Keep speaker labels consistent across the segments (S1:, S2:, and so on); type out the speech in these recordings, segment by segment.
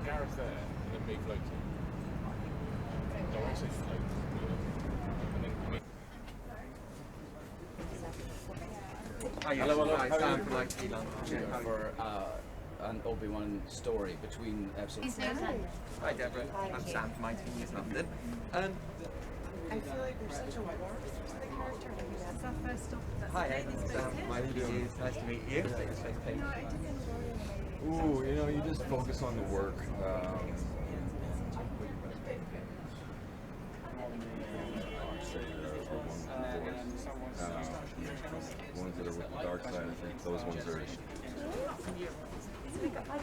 S1: Gareth there, and then me floating. Don't actually float.
S2: Hello. Sam from Ewan. For an OBI-WAN story between episodes.
S3: Hi Deborah, I'm Sam from 19 Years London. I feel like there's such a warmth to the character.
S4: That's our first stop.
S3: Hi, I'm Sam from 19 Years. Nice to meet you.
S1: Ooh, you know, you just focus on the work. Ones that are with the dark side, I think those ones are.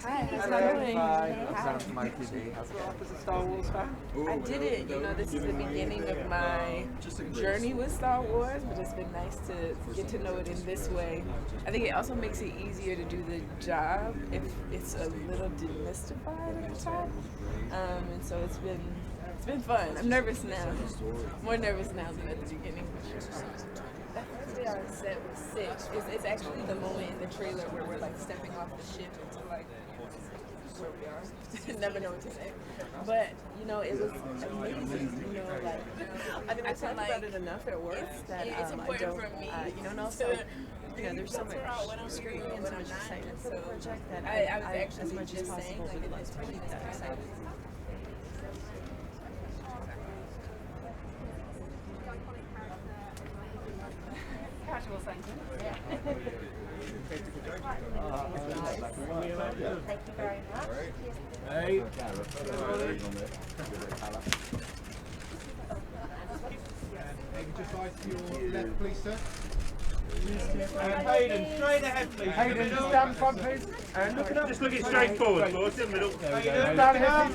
S4: Hi, how's it going?
S3: Hi, I'm Sam from ITV. Has it up as a Star Wars fan?
S4: I did it. You know, this is the beginning of my journey with Star Wars, but it's been nice to get to know it in this way. I think it also makes it easier to do the job if it's a little demystified at the top. And so it's been fun. I'm nervous now. More nervous now than at the beginning, for sure. That first day on set was sick. It's actually the moment in the trailer where we're like stepping off the ship into like where we are. Never know what to say. But you know, it was amazing. You know, like
S3: I mean, I talk about it enough at work that
S4: it's important for me.
S3: you know, and also, you know, there's so much scrutiny and so much excitement for the project that
S4: I was actually
S3: as much as
S4: just saying,
S3: possible,
S4: like,
S3: would like
S4: it's
S3: to
S4: really
S3: keep that excitement.
S4: casual sentence.
S5: Thank you very much.
S1: Hey.
S6: Just eyes to your left, please, sir.
S7: Hayden, straight ahead, please.
S6: Hayden, just stand in front, please.
S7: Just looking straight forward, boys, in the middle. Hayden,
S6: Stand here,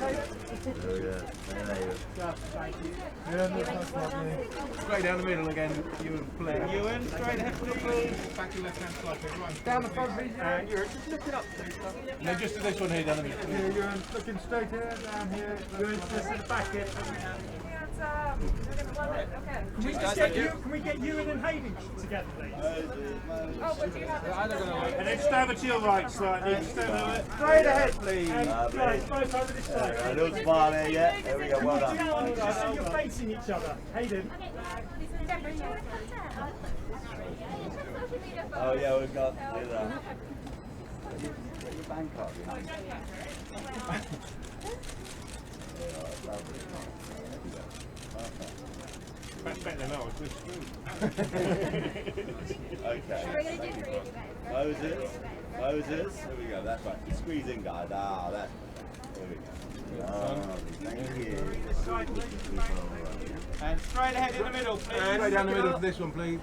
S1: Straight down the middle again, Ewan, play.
S7: Ewan, straight ahead, please.
S6: back your left hand side, please. Right.
S1: Down the front, please.
S3: You're just looking up, please.
S1: No, just to this one here, down the middle.
S6: Here, you're looking straight here, down here.
S7: Ewan, just in the back here.
S6: Can we get Ewan and Hayden together, please?
S7: And then stand to your right slightly.
S6: Straight ahead, please. Guys, both over this side.
S8: A little smile there, yeah. There we go, well done.
S6: Just so you're facing each other. Hayden.
S8: Oh yeah, we've got your bank card.
S7: That's better than ours, we're screwed.
S8: Okay. Moses. Here we go, that's right. Squeeze in, guys. Ah, that. There we go. Oh, thank you.
S7: And straight ahead in the middle, please.
S1: Straight down the middle for this one, please.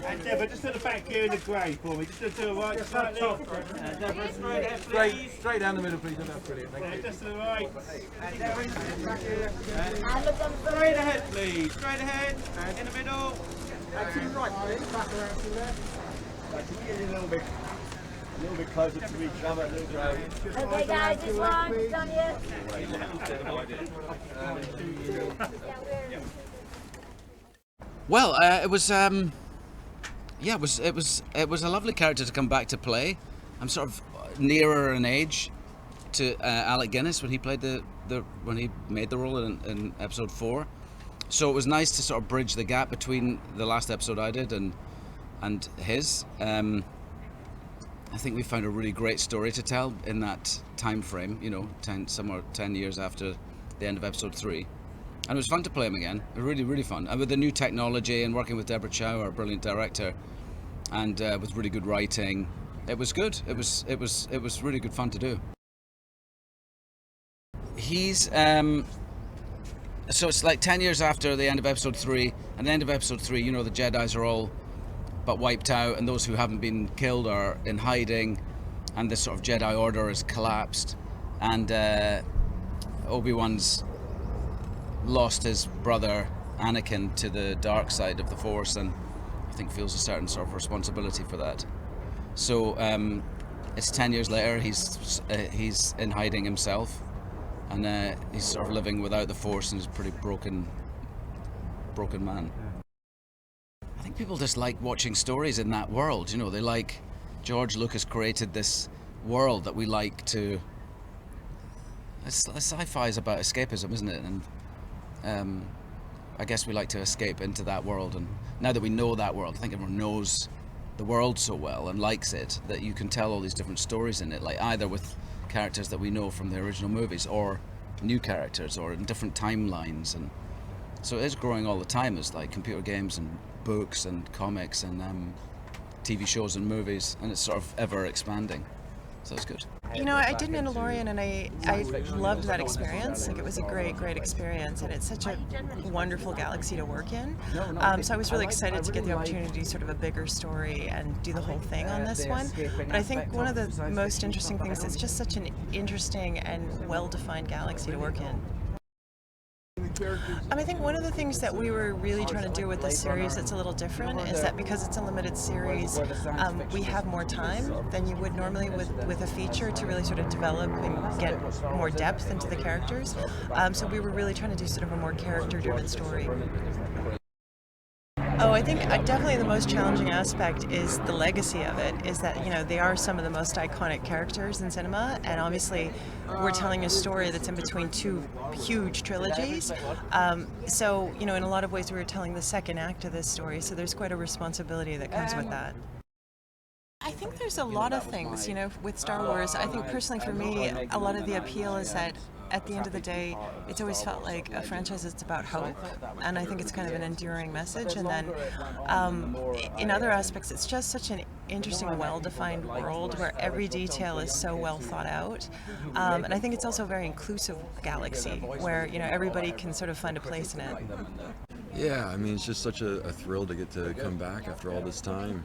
S7: And Deborah, just at the back here in the grey for me. Just to the right slightly. And Deborah, straight ahead, please.
S1: Straight down the middle, please. That's brilliant. Thank you.
S7: Just to the right.
S3: And Deborah, back here.
S7: Straight ahead, please. Straight ahead. And in the middle.
S3: To your right, please. Back around to there.
S8: Right, can you get a little bit closer to each other, a little bit.
S5: Okay guys, this one, done here.
S2: Well, it was it was a lovely character to come back to play. I'm sort of nearer in age to Alec Guinness when he played when he made the role in episode 4. So it was nice to sort of bridge the gap between the last episode I did and his. I think we found a really great story to tell in that time frame. You know, 10 years after the end of episode 3. And it was fun to play him again. Really, really fun. And with the new technology and working with Deborah Chow, our brilliant director, and with really good writing, it was good. It was really good fun to do. He's so it's like 10 years after the end of episode 3, and the end of episode 3, you know, the Jedis are all but wiped out, and those who haven't been killed are in hiding, and this sort of Jedi Order has collapsed, and Obi-Wan's lost his brother Anakin to the dark side of the Force, and I think feels a certain sort of responsibility for that. So it's 10 years later. He's in hiding himself, and he's sort of living without the Force, and he's a pretty broken man. I think people just like watching stories in that world. You know, they like George Lucas created this world that we like to. Sci-fi is about escapism, isn't it? And I guess we like to escape into that world. And now that we know that world, I think everyone knows the world so well and likes it that you can tell all these different stories in it, like either with characters that we know from the original movies or new characters or in different timelines. And so it is growing all the time as like computer games and books and comics and TV shows and movies, and it's sort of ever expanding. So it's good.
S9: You know, I did Mandalorian, and I loved that experience. Like, it was a great experience, and it's such a wonderful galaxy to work in. So I was really excited to get the opportunity to do sort of a bigger story and do the whole thing on this one. But I think one of the most interesting things is it's just such an interesting and well-defined galaxy to work in. I think one of the things that we were really trying to do with this series that's a little different is that because it's a limited series, we have more time than you would normally with a feature to really sort of develop and get more depth into the characters. So we were really trying to do sort of a more character-driven story. Oh, I think definitely the most challenging aspect is the legacy of it, is that, you know, they are some of the most iconic characters in cinema, and obviously we're telling a story that's in between two huge trilogies. So, you know, in a lot of ways we were telling the second act of this story, so there's quite a responsibility that comes with that. I think there's a lot of things, you know, with Star Wars. I think personally for me, a lot of the appeal is that at the end of the day, it's always felt like a franchise that's about hope, and I think it's kind of an enduring message. And then in other aspects, it's just such an interesting, well-defined world where every detail is so well thought out. And I think it's also a very inclusive galaxy where, you know, everybody can sort of find a place in it.
S10: Yeah, I mean, it's just such a thrill to get to come back after all this time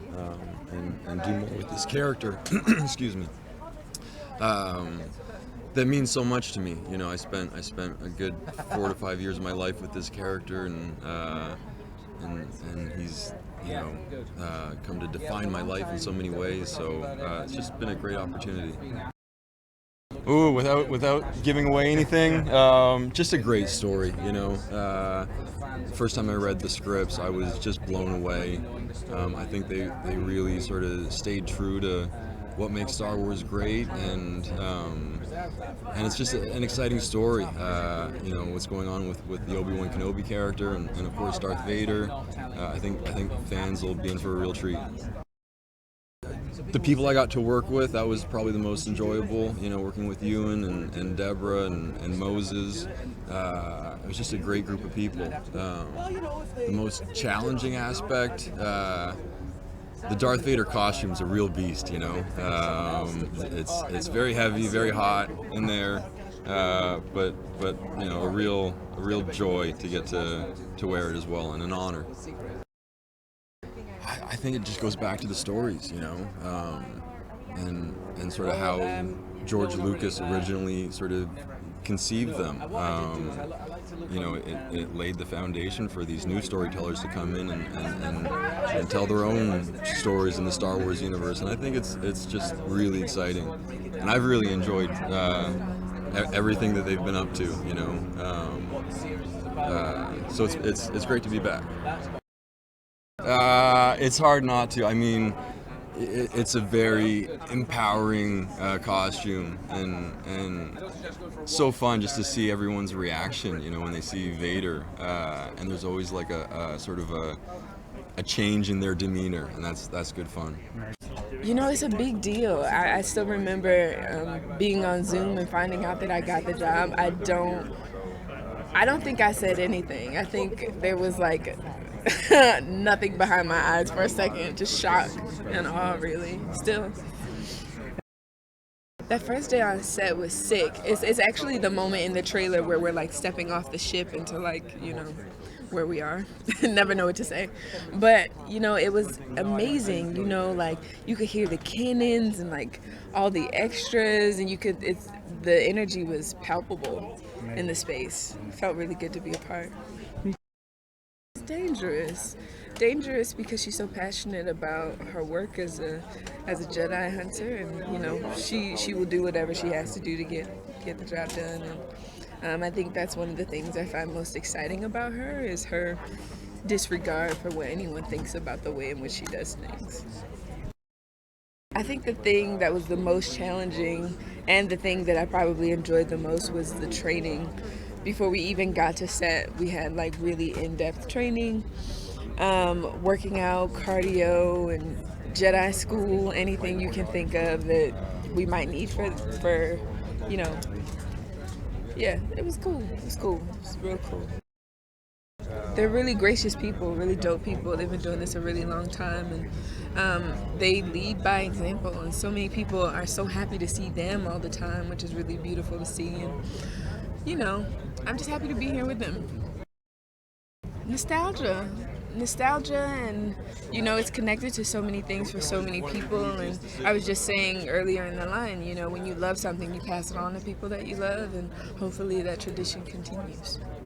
S10: and do more with this character. Excuse me. That means so much to me. You know, I spent a good 4 to 5 years of my life with this character, and he's, you know, come to define my life in so many ways. So it's just been a great opportunity. Ooh, without giving away anything, just a great story. You know, first time I read the scripts, I was just blown away. I think they really sort of stayed true to what makes Star Wars great, and it's just an exciting story. You know, what's going on with the Obi-Wan Kenobi character, and of course Darth Vader. I think fans will be in for a real treat. The people I got to work with, that was probably the most enjoyable. You know, working with Ewan and Deborah and Moses. It was just a great group of people. The most challenging aspect. The Darth Vader costume's a real beast, you know. It's very heavy, very hot in there, but you know, a real joy to get to wear it as well, and an honor. I think it just goes back to the stories, you know, and sort of how George Lucas originally sort of conceived them. You know, it laid the foundation for these new storytellers to come in and tell their own stories in the Star Wars universe, and I think it's just really exciting, and I've really enjoyed everything that they've been up to, you know. So it's great to be back. It's hard not to. I mean, it's a very empowering costume, and so fun just to see everyone's reaction, you know, when they see Vader, and there's always like a sort of a change in their demeanor, and that's good fun.
S4: You know, it's a big deal. I still remember being on Zoom and finding out that I got the job. I don't think I said anything. I think there was like nothing behind my eyes for a second, just shock and awe, really, still. That first day on set was sick. It's actually the moment in the trailer where we're like stepping off the ship into, like, you know, where we are. Never know what to say. But, you know, it was amazing. You know, like, you could hear the cannons and like all the extras, and the energy was palpable in the space. It felt really good to be a part. Dangerous because she's so passionate about her work as a Jedi hunter, and, you know, she will do whatever she has to do to get the job done. And I think that's one of the things I find most exciting about her, is her disregard for what anyone thinks about the way in which she does things. I think the thing that was the most challenging and the thing that I probably enjoyed the most was the training. Before we even got to set, we had like really in-depth training, working out, cardio, and Jedi school, anything you can think of that we might need for you know. Yeah, it was cool. It was cool. It was real cool. They're really gracious people, really dope people. They've been doing this a really long time, and they lead by example. And so many people are so happy to see them all the time, which is really beautiful to see. And you know, I'm just happy to be here with them. Nostalgia, and you know, it's connected to so many things for so many people. And I was just saying earlier in the line, you know, when you love something, you pass it on to people that you love, and hopefully that tradition continues.